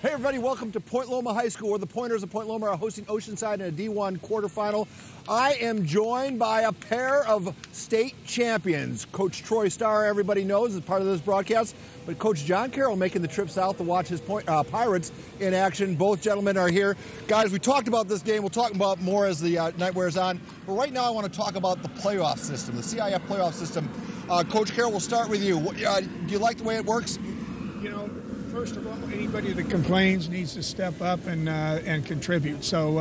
Hey everybody, welcome to Point Loma High School, where the Pointers of Point Loma are hosting Oceanside in a D1 quarterfinal. I am joined by a pair of state champions. Coach Troy Starr, everybody knows, is part of this broadcast, but Coach John Carroll making the trip south to watch his Pirates in action. Both gentlemen are here. Guys, we talked about this game. We'll talk about more as the night wears on. But right now I want to talk about the playoff system, the CIF playoff system. Coach Carroll, we'll start with you. Do you like the way it works? You know, first of all, anybody that complains needs to step up and contribute. So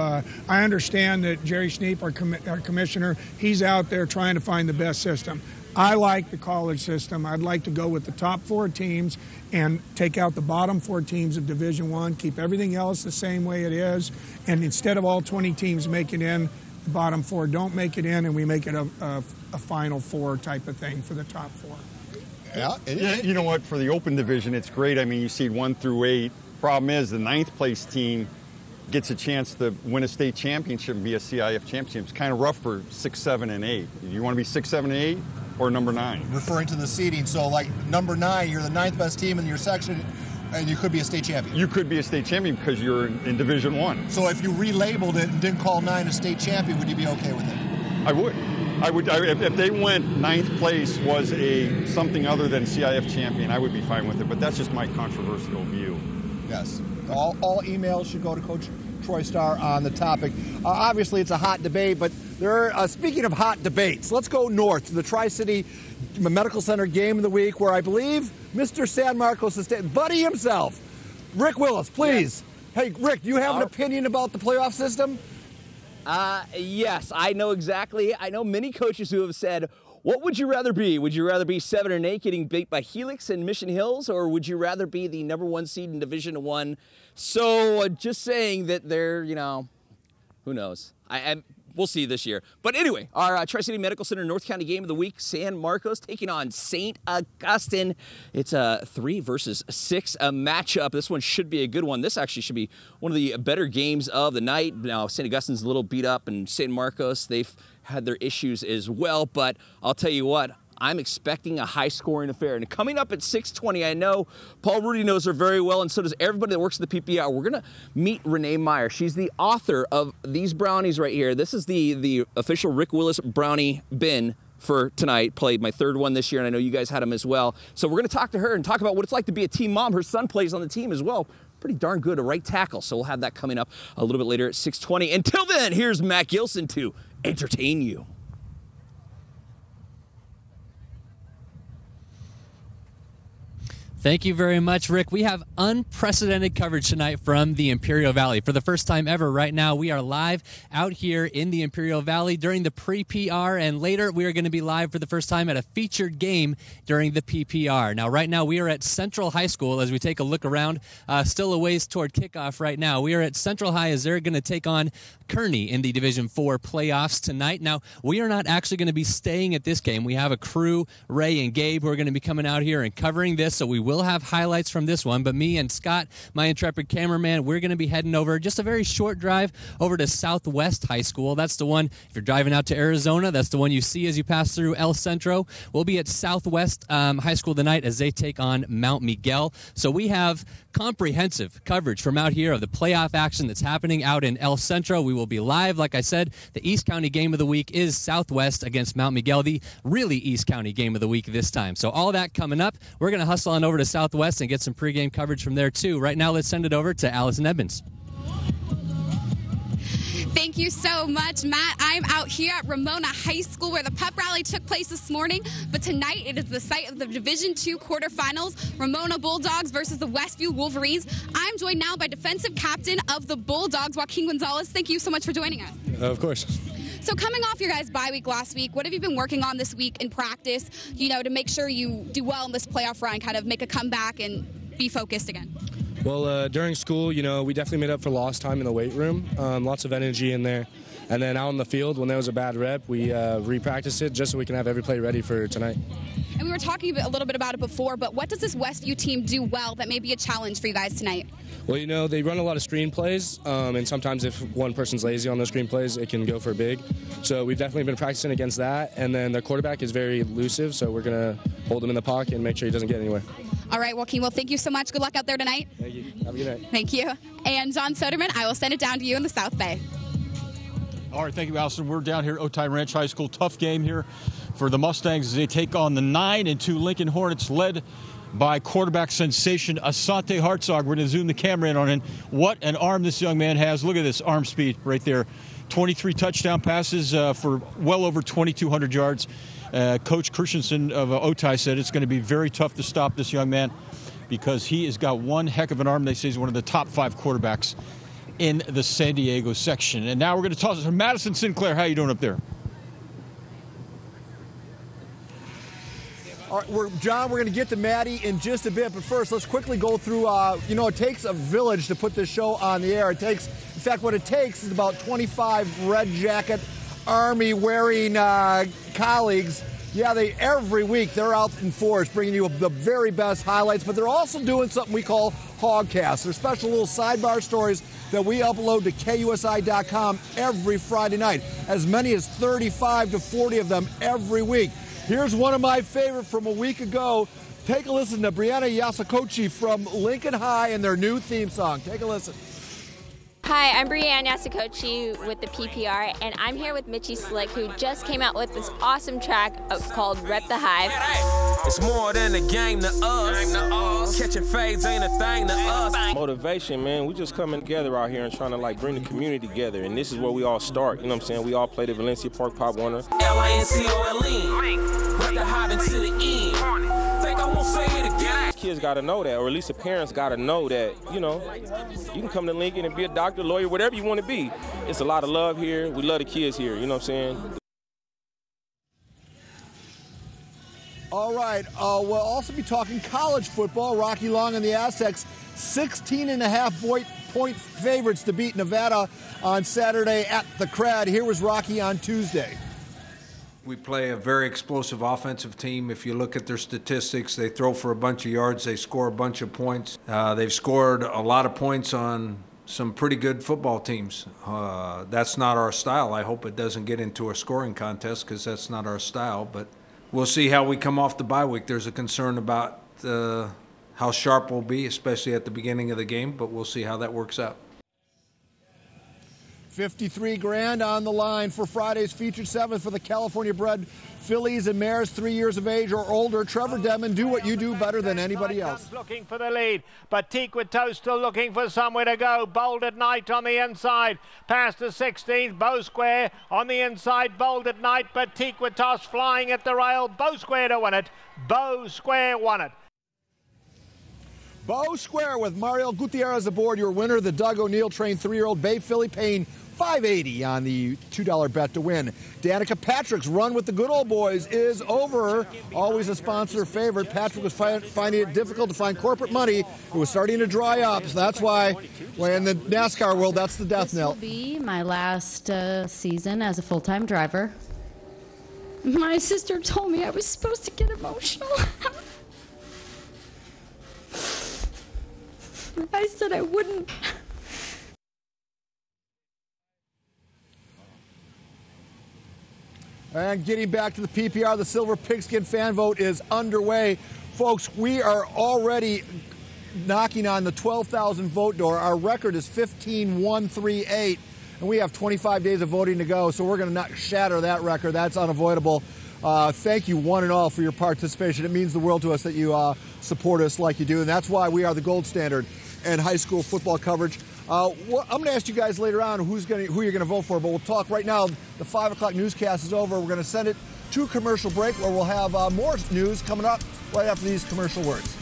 I understand that Jerry Schneep, our commissioner, he's out there trying to find the best system. I like the college system. I'd like to go with the top 4 teams and take out the bottom 4 teams of Division I, keep everything else the same way it is, and instead of all 20 teams making in, the bottom 4 don't make it in, and we make it a Final Four type of thing for the top 4. Yeah, you know what? For the open division, it's great. I mean, you seed 1 through 8. Problem is, the 9th place team gets a chance to win a state championship and be a CIF championship. It's kind of rough for 6, 7, and 8. You want to be 6, 7, and 8, or number 9? Referring to the seeding, so like number 9, you're the 9th best team in your section, and you could be a state champion. You could be a state champion because you're in Division I. So if you relabeled it and didn't call 9 a state champion, would you be okay with it? I would. If they went 9th place was something other than CIF champion, I would be fine with it. But that's just my controversial view. Yes. All emails should go to Coach Troy Starr on the topic. Obviously, it's a hot debate, but speaking of hot debates, let's go north to the Tri-City Medical Center Game of the Week, where I believe Mr. San Marcos is Buddy himself. Rick Willis, please. Yes. Hey, Rick, do you have an opinion about the playoff system? Yes, I know exactly. I know many coaches who have said, what would you rather be? Would you rather be 7 and 8 getting beat by Helix and Mission Hills, or would you rather be the number 1 seed in Division I? So just saying that they're, who knows? We'll see this year. But anyway, our Tri-City Medical Center North County Game of the Week, San Marcos taking on St. Augustine. It's a 3 versus 6 matchup. This one should be a good one. This actually should be one of the better games of the night. Now, St. Augustine's a little beat up, and St. Marcos, they've had their issues as well. But I'll tell you what, I'm expecting a high-scoring affair. And coming up at 6:20, I know Paul Rudy knows her very well, and so does everybody that works at the PPR. We're going to meet Renee Meyer. She's the author of these brownies right here. This is the official Rick Willis brownie bin for tonight. Played my 3rd one this year, and I know you guys had them as well. So we're going to talk to her and talk about what it's like to be a team mom. Her son plays on the team as well. Pretty darn good, a right tackle. So we'll have that coming up a little bit later at 6:20. Until then, here's Matt Gilson to entertain you. Thank you very much, Rick. We have unprecedented coverage tonight from the Imperial Valley. For the first time ever right now, we are live out here in the Imperial Valley during the Pre-PR, and later we are going to be live for the first time at a featured game during the PPR. Now, right now, we are at Central High School as we take a look around. Still a ways toward kickoff right now. We are at Central High as they're going to take on Kearney in the Division IV playoffs tonight. Now, we are not actually going to be staying at this game. We have a crew, Ray and Gabe, who are going to be coming out here and covering this, so we will have highlights from this one, but me and Scott, my intrepid cameraman, we're going to be heading over just a very short drive over to Southwest High School. That's the one, if you're driving out to Arizona, that's the one you see as you pass through El Centro. We'll be at Southwest High School tonight as they take on Mount Miguel. So we have comprehensive coverage from out here of the playoff action that's happening out in El Centro. We will be live. Like I said, the East County Game of the Week is Southwest against Mount Miguel, the really East County Game of the Week this time. So all that coming up. We're going to hustle on over to Southwest and get some pregame coverage from there too. Right now, let's send it over to Allison Edmonds. Thank you so much, Matt. I'm out here at Ramona High School where the pep rally took place this morning, but tonight it is the site of the Division II quarterfinals, Ramona Bulldogs versus the Westview Wolverines. I'm joined now by defensive captain of the Bulldogs, Joaquin Gonzalez. Thank you so much for joining us. Of course. So coming off your guys' bye week last week, what have you been working on this week in practice, to make sure you do well in this playoff run, kind of make a comeback and be focused again? Well, during school, we definitely made up for lost time in the weight room. Lots of energy in there. And then out on the field, when there was a bad rep, we re-practiced it just so we can have every play ready for tonight. And we were talking a little bit about it before, but what does this Westview team do well that may be a challenge for you guys tonight? Well, they run a lot of screen plays, and sometimes if one person's lazy on those screen plays, it can go for big. So we've definitely been practicing against that. And then their quarterback is very elusive, so we're going to hold him in the pocket and make sure he doesn't get anywhere. All right, Joaquin, well, thank you so much. Good luck out there tonight. Thank you. Have a good night. Thank you. And John Soderman, I will send it down to you in the South Bay. All right, thank you, Allison. We're down here at Otay Ranch High School. Tough game here for the Mustangs as they take on the 9-2 Lincoln Hornets, led by quarterback sensation Asante Hartzog. We're going to zoom the camera in on him. What an arm this young man has. Look at this arm speed right there. 23 touchdown passes for well over 2,200 yards. Coach Christensen of Otay said it's going to be very tough to stop this young man because he has got one heck of an arm. They say he's one of the top 5 quarterbacks in the San Diego section. And now we're going to toss it to Madison Sinclair. How you doing up there? All right, John, we're going to get to Maddie in just a bit, but first let's quickly go through, it takes a village to put this show on the air. In fact, what it takes is about 25 red jacket, Army-wearing colleagues. Yeah, every week they're out in force bringing you the very best highlights, but they're also doing something we call Hogcasts. They're special little sidebar stories that we upload to KUSI.com every Friday night, as many as 35 to 40 of them every week. Here's one of my favorite from a week ago. Take a listen to Brianna Yasakochi from Lincoln High and their new theme song. Take a listen. Hi, I'm Brianna Yasakochi with the PPR, and I'm here with Mitchie Slick, who just came out with this awesome track called Rep the Hive. It's more than a game to us. Catching fades ain't a thing to us. Motivation, man. We just coming together out here and trying to bring the community together, and this is where we all start. You know what I'm saying? We all play the Valencia Park Pop Warner. LINCOLE. Rep the Hive into the end. Think I won't say it again. Kids got to know that, or at least the parents got to know that, you can come to Lincoln and be a doctor, lawyer, whatever you want to be. It's a lot of love here. We love the kids here, you know what I'm saying? All right, we'll also be talking college football. Rocky Long and the Aztecs, 16.5-point favorites to beat Nevada on Saturday at the Crad. Here was Rocky on Tuesday. We play a very explosive offensive team. If you look at their statistics, they throw for a bunch of yards, they score a bunch of points. They've scored a lot of points on some pretty good football teams. That's not our style. I hope it doesn't get into a scoring contest because that's not our style. But we'll see how we come off the bye week. There's a concern about how sharp we'll be, especially at the beginning of the game, but we'll see how that works out. $53,000 on the line for Friday's featured 7th for the California-bred fillies and mares 3 years of age or older. Trevor Demon, do what you do better than anybody else. Looking for the lead, but Tequito still looking for somewhere to go. Bold at Night on the inside, past the 16th. Bow Square on the inside, Bold at Night, but Tequitos flying at the rail. Bow Square to win it. Bow Square won it. Bow Square with Mario Gutierrez aboard, your winner, the Doug O'Neill trained 3-year-old Bay filly, paying $5.80 on the $2 bet to win. Danica Patrick's run with the good old boys is over. Always a sponsor favorite. Patrick was finding it difficult to find corporate money. It was starting to dry up. So that's why, in the NASCAR world, that's the death knell. This will be my last season as a full-time driver. My sister told me I was supposed to get emotional. I said I wouldn't. And getting back to the PPR, the Silver Pigskin fan vote is underway. Folks, we are already knocking on the 12,000 vote door. Our record is 15,138, and we have 25 days of voting to go, so we're going to shatter that record. That's unavoidable. Thank you, one and all, for your participation. It means the world to us that you support us like you do, and that's why we are the gold standard in high school football coverage. I'm going to ask you guys later on who you're going to vote for, but we'll talk right now. The 5 o'clock newscast is over. We're going to send it to a commercial break where we'll have more news coming up right after these commercial words.